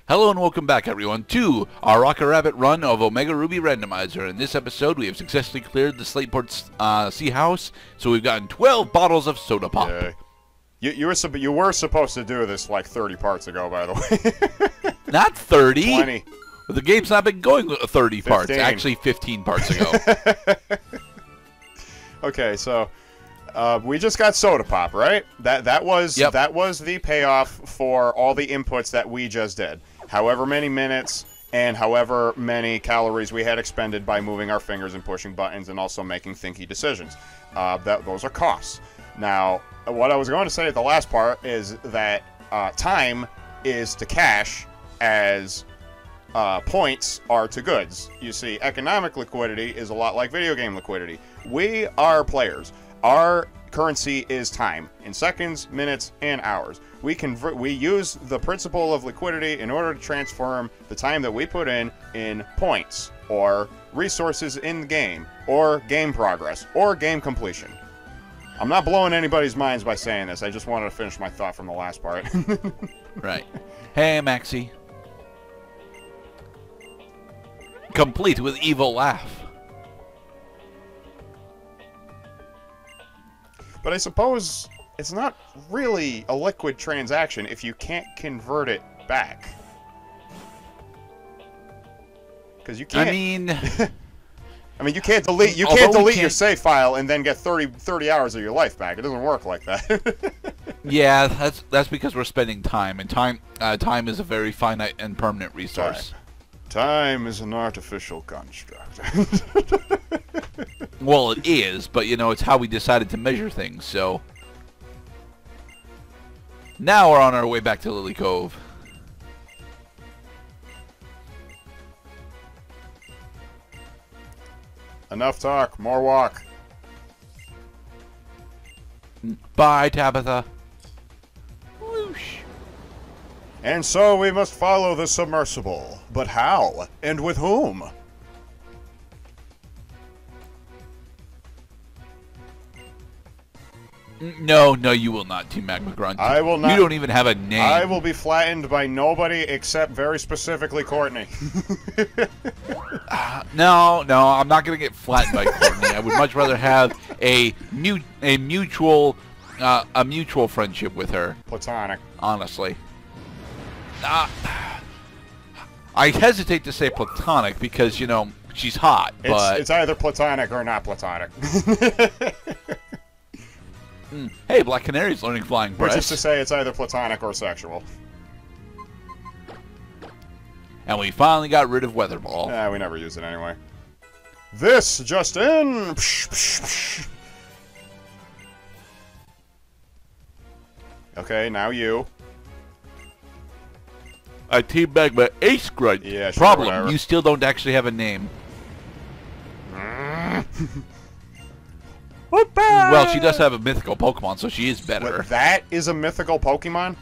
Hello and welcome back, everyone, to our Rocket Rabbit run of Omega Ruby Randomizer. In this episode, we have successfully cleared the Slateport Sea House, so we've gotten 12 bottles of soda pop. Yeah. You were supposed to do this like 30 parts ago, by the way. Not 30. 20. The game's not been going 30 parts. 15. Actually, 15 parts ago. Okay, so we just got soda pop, right? That was the payoff for all the inputs that we just did. However many minutes and however many calories we had expended by moving our fingers and pushing buttons and also making thinky decisions. Those are costs. Now, what I was going to say at the last part is that time is to cash as points are to goods. You see, economic liquidity is a lot like video game liquidity. We are players. Our currency is time in seconds, minutes, and hours. We use the principle of liquidity in order to transform the time that we put in points or resources in the game or game progress or game completion. I'm not blowing anybody's minds by saying this. I just wanted to finish my thought from the last part. Right. Hey, Maxie. Complete with evil laugh. But I suppose it's not really a liquid transaction if you can't convert it back. Because you can't. I mean, you can't delete. You can't delete your save file and then get 30 hours of your life back. It doesn't work like that. Yeah, that's because we're spending time, and time is a very finite and permanent resource. Time is an artificial construct. Well, it is, but, you know, it's how we decided to measure things, so... Now we're on our way back to Lily Cove. Enough talk, more walk. Bye, Tabitha. Whoosh. And so we must follow the submersible. But how? And with whom? No, you will not, Team Magma Grunt. I will not. You don't even have a name. I will be flattened by nobody except very specifically Courtney. No, I'm not going to get flattened by Courtney. I would much rather have a mutual friendship with her. Platonic. Honestly. I hesitate to say platonic because, you know, she's hot, but... It's either platonic or not platonic. Hey, Black Canary's learning flying breasts. Which is to say it's either platonic or sexual. And we finally got rid of Weatherball. Yeah, we never use it anyway. This just in! Okay, now you. Team Magma Ace Grunt. Yeah, sure, Problem, whatever. you still don't actually have a name. Well, she does have a mythical Pokemon, so she is better. What, that is a mythical Pokemon?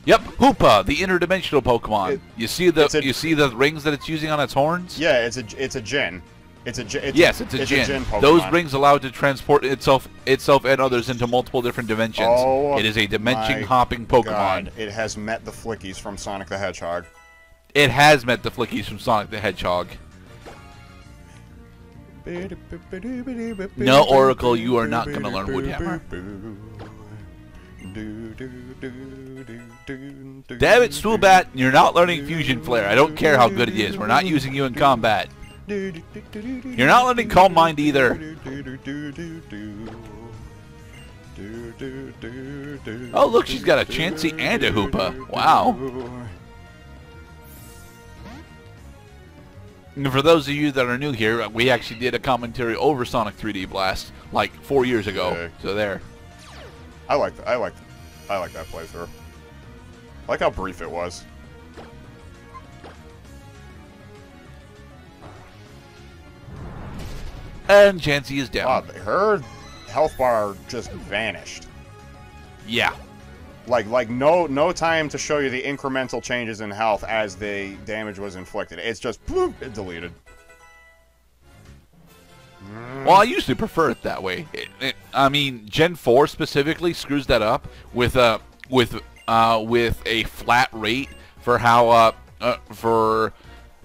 Yep, Hoopa, the interdimensional Pokemon. You see the rings that it's using on its horns? Yeah, it's a gin. It's a gin Pokemon. Those rings allow it to transport itself and others into multiple different dimensions. Oh, it is a dimension-hopping Pokemon. God. It has met the Flickies from Sonic the Hedgehog. It has met the Flickies from Sonic the Hedgehog. No, Oracle, you are not going to learn Woodhammer. Damn it, Stoolbat, you're not learning Fusion Flare. I don't care how good it is. We're not using you in combat. You're not learning Calm Mind either. Oh, look, she's got a Chansey and a Hoopa. Wow. And for those of you that are new here, we actually did a commentary over Sonic 3D Blast like 4 years ago. Okay. So there. I like that playthrough. I like how brief it was. And Chansey is down. Wow, her health bar just vanished. Yeah. Like no time to show you the incremental changes in health as the damage was inflicted. It's just bloop, it deleted. Well, I usually prefer it that way. I mean, Gen 4 specifically screws that up with a flat rate for how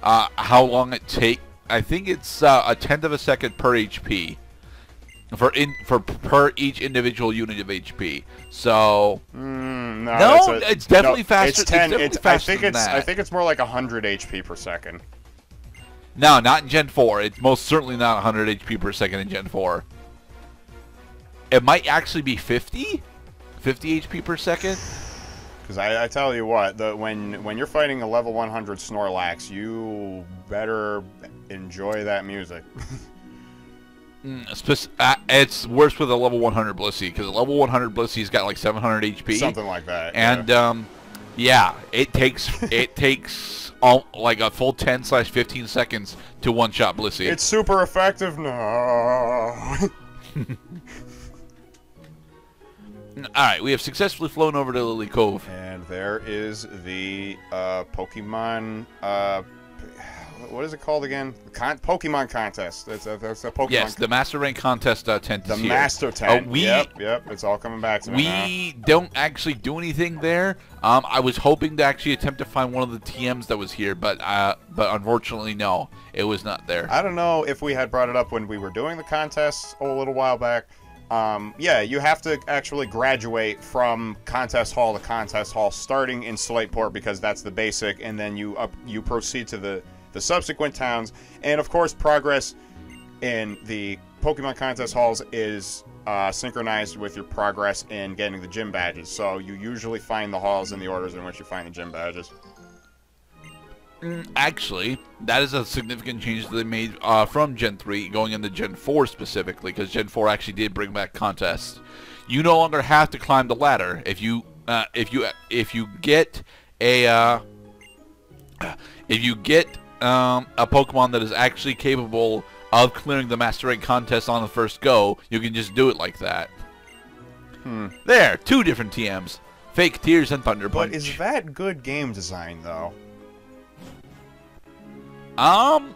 how long it take. I think it's a tenth of a second per HP per each individual unit of HP. So it's definitely faster. It's 10. I think it's more like 100 HP per second. No, not in Gen 4. It's most certainly not 100 HP per second in Gen 4. It might actually be 50 HP per second. Because I tell you what, when you're fighting a level 100 Snorlax, you better enjoy that music. It's worse with a level 100 Blissey, because a level 100 Blissey's got like 700 HP. Something like that. And it takes like a full 10/15 seconds to one-shot Blissey. It's super effective. No. Alright, we have successfully flown over to Lily Cove. And there is the Pokemon, what is it called again? Pokemon contest. That's a Pokemon. Yes, the Master Rank contest tent is here. The Master tent. Yep, it's all coming back to me now. We don't actually do anything there. I was hoping to actually attempt to find one of the TMs that was here, but unfortunately, no. It was not there. I don't know if we had brought it up when we were doing the contest a little while back. Yeah, you have to actually graduate from contest hall to contest hall, starting in Slateport because that's the basic, and then you proceed to the subsequent towns. And of course, progress in the Pokemon contest halls is synchronized with your progress in getting the gym badges. So you usually find the halls in the orders in which you find the gym badges. Actually, that is a significant change that they made from Gen 3 going into Gen 4 specifically, because Gen 4 actually did bring back contests. You no longer have to climb the ladder if you get a Pokemon that is actually capable of clearing the Master Rank contest on the first go. You can just do it like that. There, 2 different TMs: Fake Tears and Thunder Punch. But is that good game design, though? I'm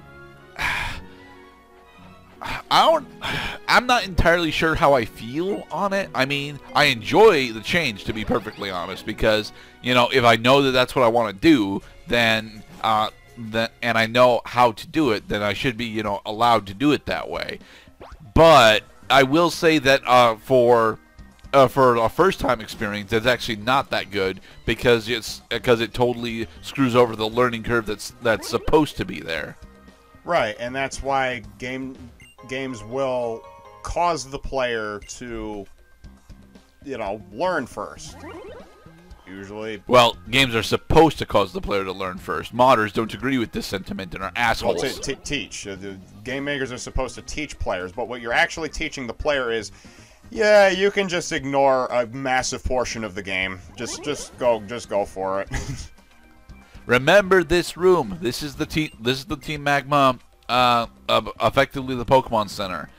not entirely sure how I feel on it. I mean, I enjoy the change, to be perfectly honest, because, you know, if I know that that's what I want to do, then and I know how to do it, then I should be, you know, allowed to do it that way. But I will say that for a first-time experience, it's actually not that good because it totally screws over the learning curve that's supposed to be there. Right, and that's why games will cause the player to, you know, learn first. Usually. Well, games are supposed to cause the player to learn first. Modders don't agree with this sentiment and are assholes. Well, teach. The game makers are supposed to teach players, but what you're actually teaching the player is, yeah, you can just ignore a massive portion of the game. Just go for it. Remember this room. This is the Team Magma, effectively the Pokemon Center.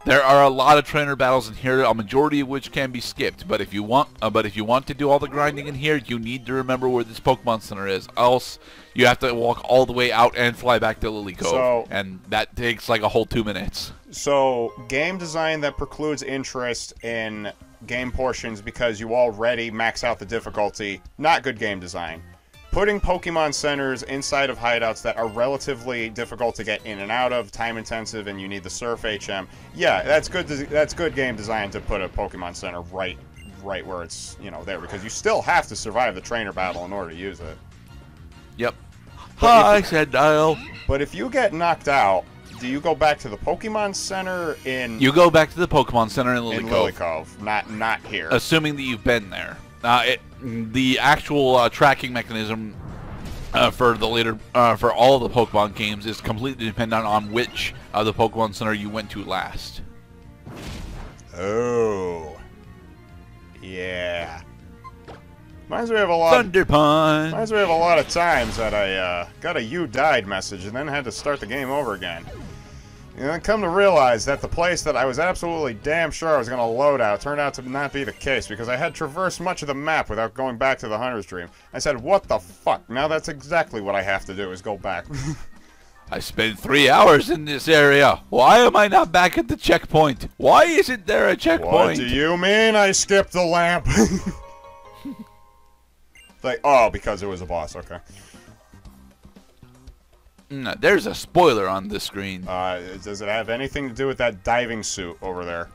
There are a lot of trainer battles in here, a majority of which can be skipped. But if you want to do all the grinding in here, you need to remember where this Pokemon Center is. Else, you have to walk all the way out and fly back to Lily Cove, and that takes like a whole 2 minutes. So, game design that precludes interest in game portions because you already max out the difficulty. Not good game design. Putting Pokemon centers inside of hideouts that are relatively difficult to get in and out of, time intensive, and you need the Surf HM. Yeah, that's good. That's good game design to put a Pokemon center right where it's, you know, there, because you still have to survive the trainer battle in order to use it. Yep. Hi, Sandile. But if you get knocked out, do you go back to the Pokemon Center in? You go back to the Pokemon Center in Lily Cove. Lily Cove, not here. Assuming that you've been there. The actual tracking mechanism for all the Pokemon games is completely dependent on which of the Pokemon Center you went to last. Oh, yeah. Reminds me of a lot. Thunder Punch. Reminds me of a lot of times that I got a "you died" message and then had to start the game over again. And then come to realize that the place that I was absolutely damn sure I was going to load out turned out to not be the case, because I had traversed much of the map without going back to the Hunter's Dream. I said, what the fuck? Now that's exactly what I have to do, is go back. I spent 3 hours in this area. Why am I not back at the checkpoint? Why isn't there a checkpoint? What do you mean I skipped the lamp? Like, oh, because it was a boss. Okay. No, there's a spoiler on the screen. Does it have anything to do with that diving suit over there?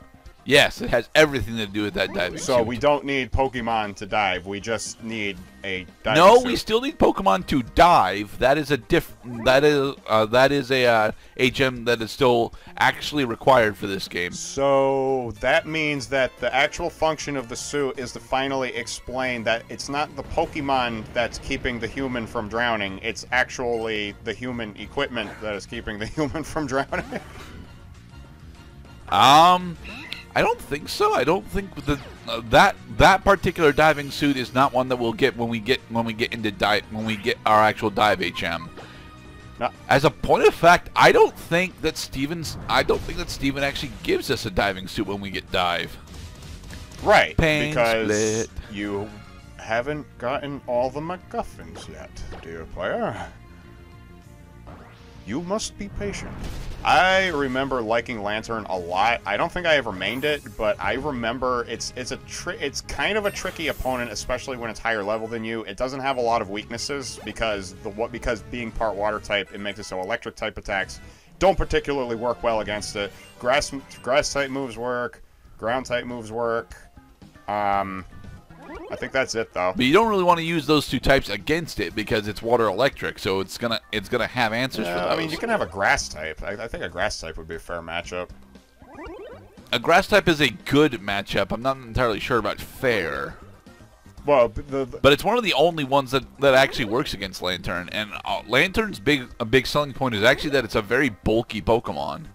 Yes, it has everything to do with that diving suit. So we don't need Pokemon to dive. We just need a diving suit. No, we still need Pokemon to dive. That is a a gem that is still actually required for this game. So that means that the actual function of the suit is to finally explain that it's not the Pokemon that's keeping the human from drowning. It's actually the human equipment that is keeping the human from drowning. I don't think so. I don't think that particular diving suit is not one that we'll get when we get our actual dive HM. No. As a point of fact, I don't think that Steven actually gives us a diving suit when we get dive. Right, Pain because split. you haven't gotten all the MacGuffins yet, dear player. You must be patient. I remember liking Lantern a lot. I don't think I ever mained it, but I remember it's kind of a tricky opponent, especially when it's higher level than you. It doesn't have a lot of weaknesses because being part water type, it makes it so electric type attacks don't particularly work well against it. Grass type moves work, ground type moves work. I think that's it, though. But you don't really want to use those two types against it because it's water electric, so it's gonna have answers for those. I mean, you can have a grass type. I think a grass type would be a fair matchup. A grass type is a good matchup. I'm not entirely sure about fair. Well, but it's one of the only ones that actually works against Lantern. And Lantern's a big selling point is actually that it's a very bulky Pokemon.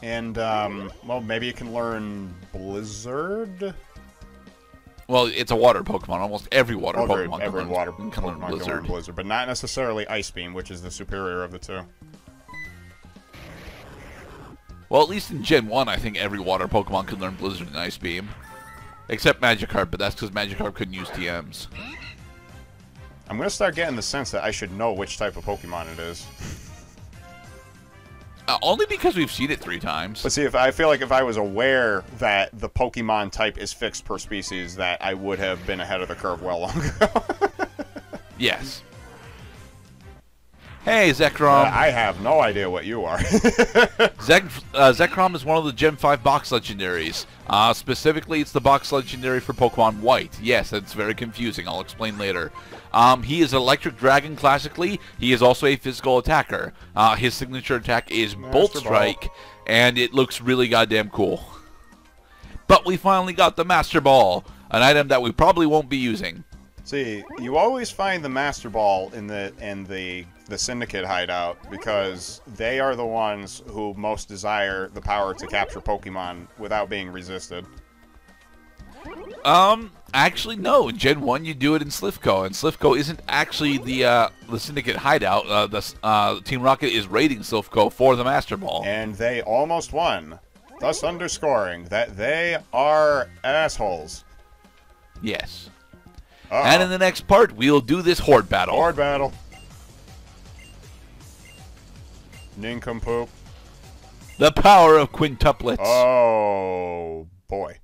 And, well, maybe you can learn Blizzard? Well, it's a water Pokemon. Almost every water Pokemon every water can learn Blizzard. But not necessarily Ice Beam, which is the superior of the two. Well, at least in Gen 1, I think every water Pokemon can learn Blizzard and Ice Beam. Except Magikarp, but that's because Magikarp couldn't use TMs. I'm going to start getting the sense that I should know which type of Pokemon it is. Only because we've seen it 3 times. But see, I feel like if I was aware that the Pokemon type is fixed per species, that I would have been ahead of the curve well long ago. Yes. Hey, Zekrom. I have no idea what you are. Zekrom is one of the Gen 5 box legendaries. Specifically, it's the box legendary for Pokemon White. Yes, it's very confusing. I'll explain later. He is Electric Dragon classically. He is also a physical attacker. His signature attack is Bolt Strike, and it looks really goddamn cool. But we finally got the Master Ball, an item that we probably won't be using. See, you always find the Master Ball in the Syndicate hideout because they are the ones who most desire the power to capture Pokemon without being resisted. Actually, no. In Gen 1, you do it in Slivko, and Slivko isn't actually the Syndicate hideout. Team Rocket is raiding Slivko for the Master Ball. And they almost won, thus underscoring that they are assholes. Yes. And in the next part, we'll do this Horde battle. Horde battle. Nincompoop. The power of quintuplets. Oh, boy.